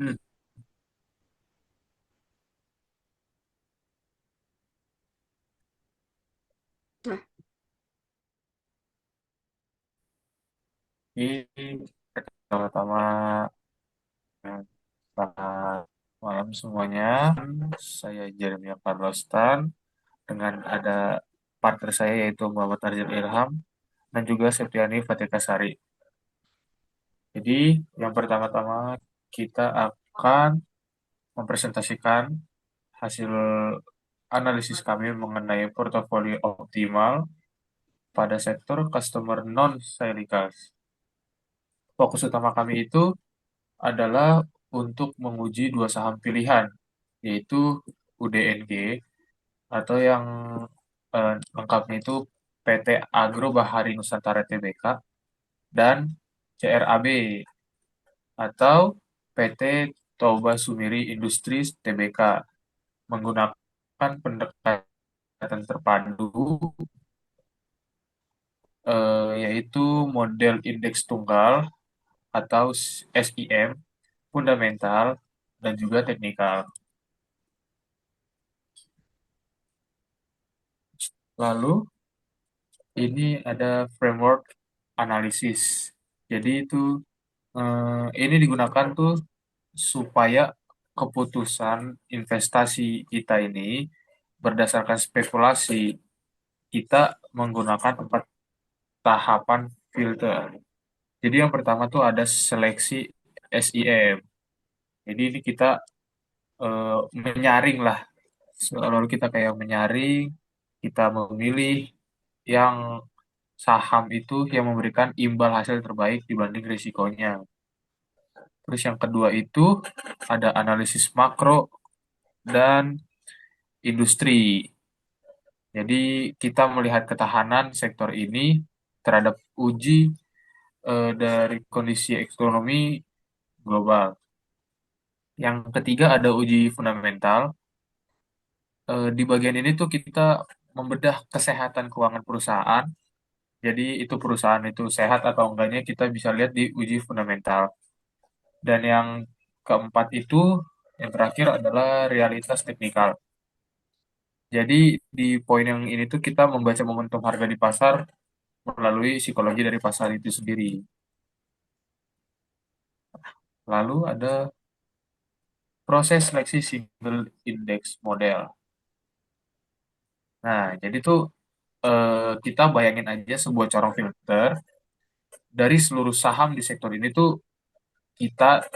Hmm. Nah, Ini pertama-tama selamat malam semuanya. Saya Jeremia Carlostan dengan ada partner saya yaitu Muhammad Arzul Ilham dan juga Septiani Fatika Sari. Jadi yang pertama-tama kita akan mempresentasikan hasil analisis kami mengenai portofolio optimal pada sektor customer non-cyclicals. Fokus utama kami itu adalah untuk menguji dua saham pilihan, yaitu UDNG atau yang lengkapnya itu PT Agro Bahari Nusantara Tbk dan CRAB atau PT Toba Sumiri Industries Tbk menggunakan pendekatan terpadu yaitu model indeks tunggal atau SIM, fundamental, dan juga teknikal. Lalu ini ada framework analisis. Jadi itu ini digunakan tuh supaya keputusan investasi kita ini berdasarkan spekulasi. Kita menggunakan 4 tahapan filter. Jadi yang pertama tuh ada seleksi SIM. Jadi ini kita menyaring lah. Lalu kita kayak menyaring, kita memilih yang saham itu yang memberikan imbal hasil terbaik dibanding risikonya. Terus yang kedua itu ada analisis makro dan industri. Jadi kita melihat ketahanan sektor ini terhadap uji dari kondisi ekonomi global. Yang ketiga ada uji fundamental. Di bagian ini tuh kita membedah kesehatan keuangan perusahaan. Jadi itu perusahaan itu sehat atau enggaknya kita bisa lihat di uji fundamental. Dan yang keempat itu, yang terakhir adalah realitas teknikal. Jadi di poin yang ini tuh kita membaca momentum harga di pasar melalui psikologi dari pasar itu sendiri. Lalu ada proses seleksi single index model. Nah, jadi tuh kita bayangin aja sebuah corong filter dari seluruh saham di sektor ini tuh kita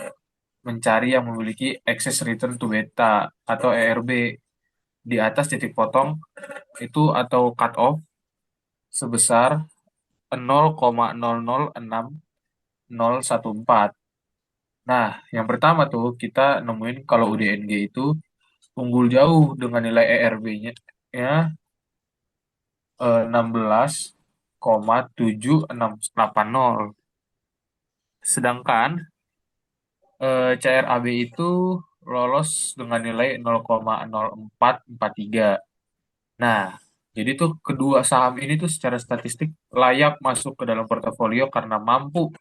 mencari yang memiliki excess return to beta atau ERB di atas titik potong itu atau cut off sebesar 0,006014. Nah, yang pertama tuh kita nemuin kalau UDNG itu unggul jauh dengan nilai ERB-nya ya 16,7680. Sedangkan CRAB itu lolos dengan nilai 0,0443. Nah, jadi tuh kedua saham ini tuh secara statistik layak masuk ke dalam portofolio karena mampu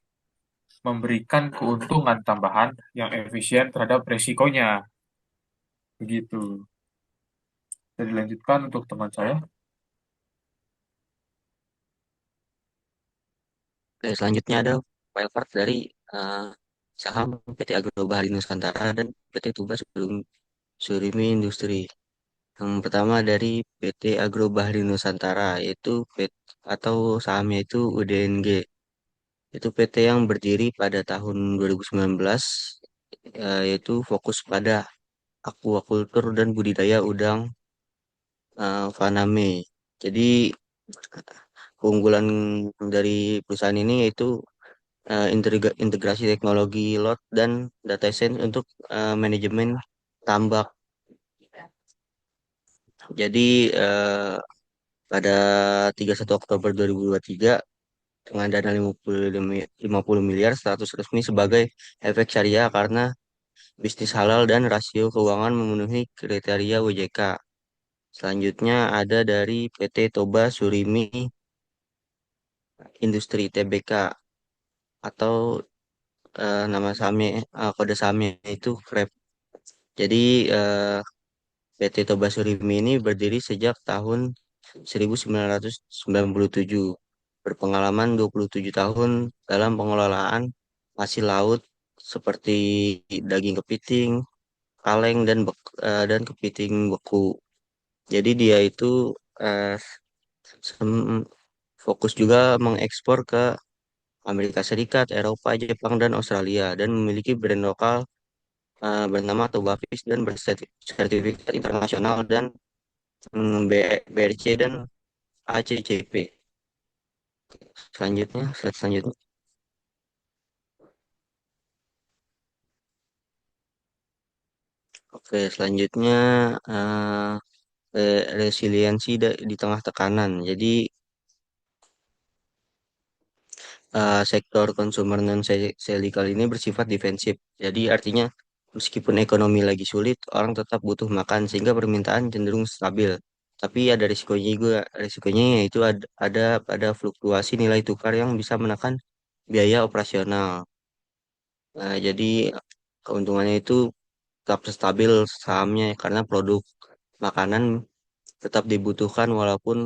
memberikan keuntungan tambahan yang efisien terhadap resikonya. Begitu. Jadi dilanjutkan untuk teman saya. oke, selanjutnya ada file part dari eh, saham PT Agro Bahari Nusantara dan PT Tuba Surimi Industri. Yang pertama dari PT Agro Bahari Nusantara, yaitu PT, atau sahamnya itu UDNG. Itu PT yang berdiri pada tahun 2019, yaitu fokus pada aquaculture dan budidaya udang Faname. Jadi keunggulan dari perusahaan ini yaitu integrasi teknologi lot dan data science untuk manajemen tambak. Jadi pada 31 Oktober 2023 dengan dana 50 miliar status resmi sebagai efek syariah karena bisnis halal dan rasio keuangan memenuhi kriteria WJK. Selanjutnya ada dari PT Toba Surimi Industri Tbk atau nama sahamnya, kode sahamnya itu KREP. Jadi PT Toba Surimi ini berdiri sejak tahun 1997, berpengalaman 27 tahun dalam pengelolaan hasil laut seperti daging kepiting, kaleng, dan kepiting beku. Jadi dia itu eh, sem- fokus juga mengekspor ke Amerika Serikat, Eropa, Jepang, dan Australia, dan memiliki brand lokal bernama Tobafis dan bersertifikat internasional dan BRC dan ACCP. Slide selanjutnya. Oke, selanjutnya eh, resiliensi di tengah tekanan. Jadi sektor konsumer non cyclical ini bersifat defensif. Jadi artinya meskipun ekonomi lagi sulit, orang tetap butuh makan sehingga permintaan cenderung stabil. Tapi ada risikonya juga. Risikonya yaitu ada fluktuasi nilai tukar yang bisa menekan biaya operasional. Jadi keuntungannya itu tetap stabil sahamnya karena produk makanan tetap dibutuhkan walaupun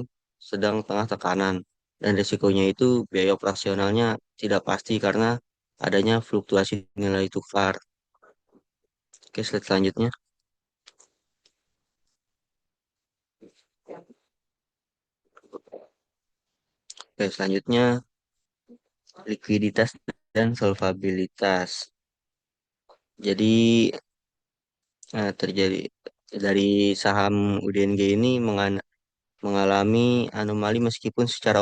sedang tengah tekanan. Dan risikonya itu biaya operasionalnya tidak pasti karena adanya fluktuasi nilai tukar. Oke, slide selanjutnya. Oke, selanjutnya likuiditas dan solvabilitas. Jadi terjadi dari saham UDNG ini mengalami anomali meskipun secara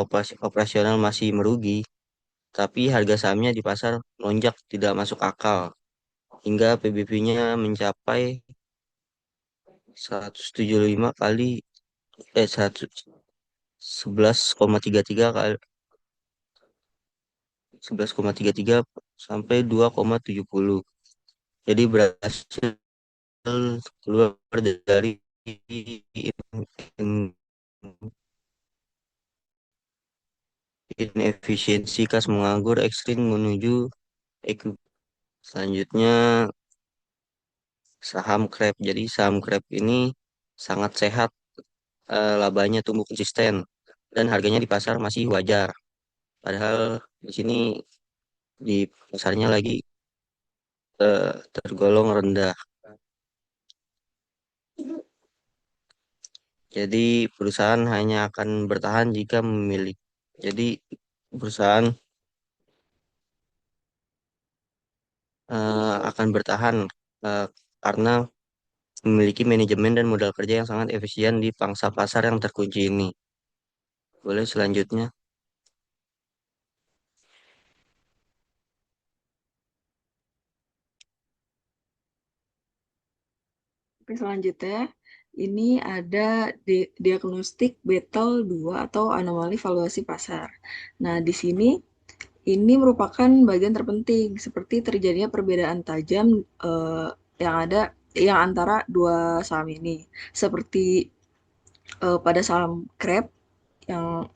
operasional masih merugi, tapi harga sahamnya di pasar melonjak tidak masuk akal hingga PBV-nya mencapai 175 kali 11,33 kali 11,33 sampai 2,70. Jadi berhasil keluar dari in- inefisiensi kas menganggur ekstrim menuju eku. Selanjutnya saham Krep. Jadi saham Krep ini sangat sehat, labanya tumbuh konsisten dan harganya di pasar masih wajar. Padahal di sini di pasarnya lagi tergolong rendah. Jadi perusahaan hanya akan bertahan jika memiliki. Jadi perusahaan akan bertahan eh, karena memiliki manajemen dan modal kerja yang sangat efisien di pangsa pasar yang terkunci ini. Boleh selanjutnya. Oke, selanjutnya ini ada diagnostik Battle 2 atau anomali valuasi pasar. Nah, di sini ini merupakan bagian terpenting seperti terjadinya perbedaan tajam yang ada yang antara dua saham ini. Seperti pada saham Krep yang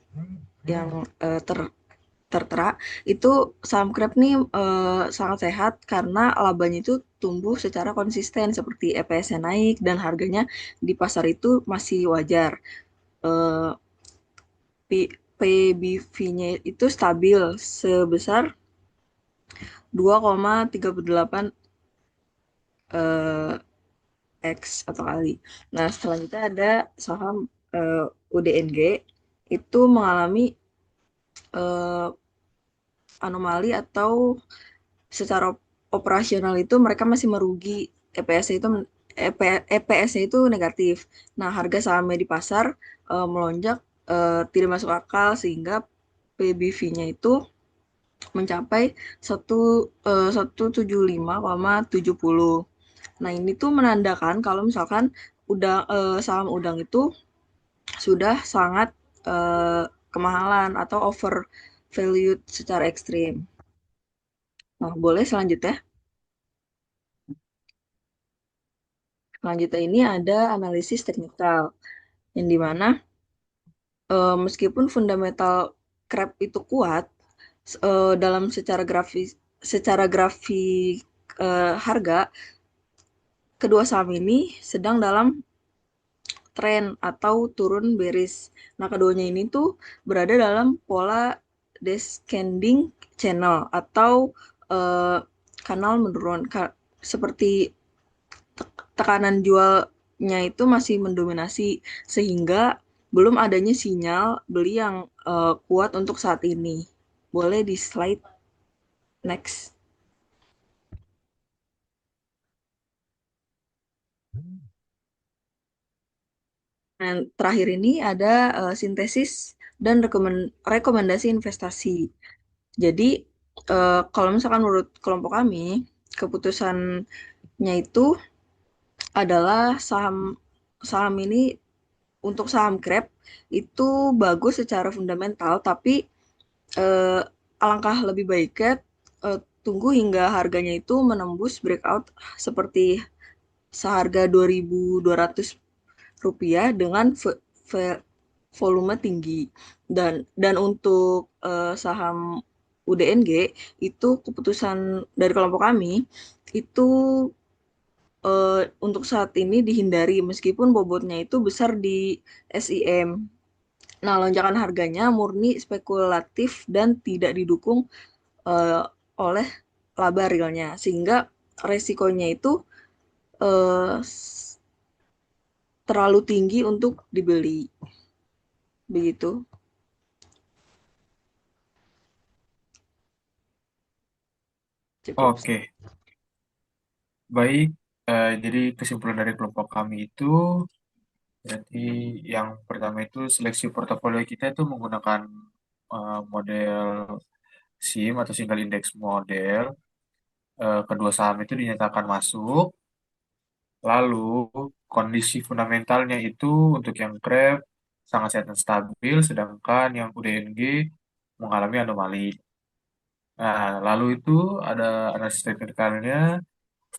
yang tertera itu saham Krep nih sangat sehat karena labanya itu tumbuh secara konsisten seperti EPS-nya naik dan harganya di pasar itu masih wajar. Eh, PBV-nya itu stabil sebesar 2,38 eh, X atau kali. Nah, selanjutnya ada saham UDNG itu mengalami eh, anomali atau secara operasional itu mereka masih merugi. EPS itu EPS-nya itu negatif. Nah, harga sahamnya di pasar melonjak tidak masuk akal sehingga PBV-nya itu mencapai 175,70. Nah, ini tuh menandakan kalau misalkan saham udang itu sudah sangat kemahalan atau over valued secara ekstrim. Nah, boleh selanjutnya. Selanjutnya ini ada analisis teknikal, yang dimana meskipun fundamental crab itu kuat dalam secara grafis, secara grafik harga, kedua saham ini sedang dalam tren atau turun bearish. Nah, keduanya ini tuh berada dalam pola descending channel atau eh, kanal menurun. Seperti tekanan jualnya itu masih mendominasi sehingga belum adanya sinyal beli yang kuat untuk saat ini. Boleh di slide next. Dan terakhir ini ada sintesis dan rekomendasi investasi. Jadi kalau misalkan menurut kelompok kami, keputusannya itu adalah saham saham ini untuk saham Grab itu bagus secara fundamental, tapi eh, alangkah lebih baiknya tunggu hingga harganya itu menembus breakout seperti seharga 2.200 rupiah dengan volume tinggi. Dan untuk saham UDNG itu keputusan dari kelompok kami itu untuk saat ini dihindari meskipun bobotnya itu besar di SIM. Nah, lonjakan harganya murni spekulatif dan tidak didukung eh, oleh laba realnya, sehingga resikonya itu eh, terlalu tinggi untuk dibeli. Begitu. Cukup. Oke, baik. Jadi kesimpulan dari kelompok kami itu, berarti yang pertama itu seleksi portofolio kita itu menggunakan model SIM atau single index model. Kedua saham itu dinyatakan masuk. Lalu kondisi fundamentalnya itu untuk yang Grab sangat sehat dan stabil, sedangkan yang UDNG mengalami anomali. Nah, lalu itu ada analisis teknikalnya.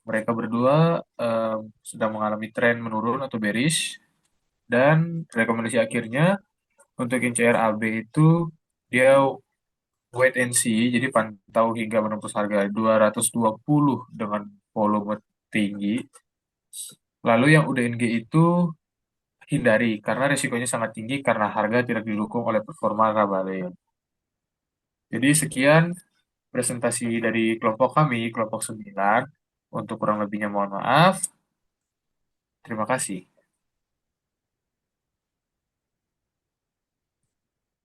Mereka berdua em, sedang mengalami tren menurun atau bearish. Dan rekomendasi akhirnya untuk yang CRAB itu dia wait and see, jadi pantau hingga menembus harga 220 dengan volume tinggi. Lalu yang UDNG itu hindari karena risikonya sangat tinggi karena harga tidak didukung oleh performa Rabalen. Jadi sekian presentasi dari kelompok kami, kelompok 9. Untuk kurang lebihnya mohon maaf. Terima kasih.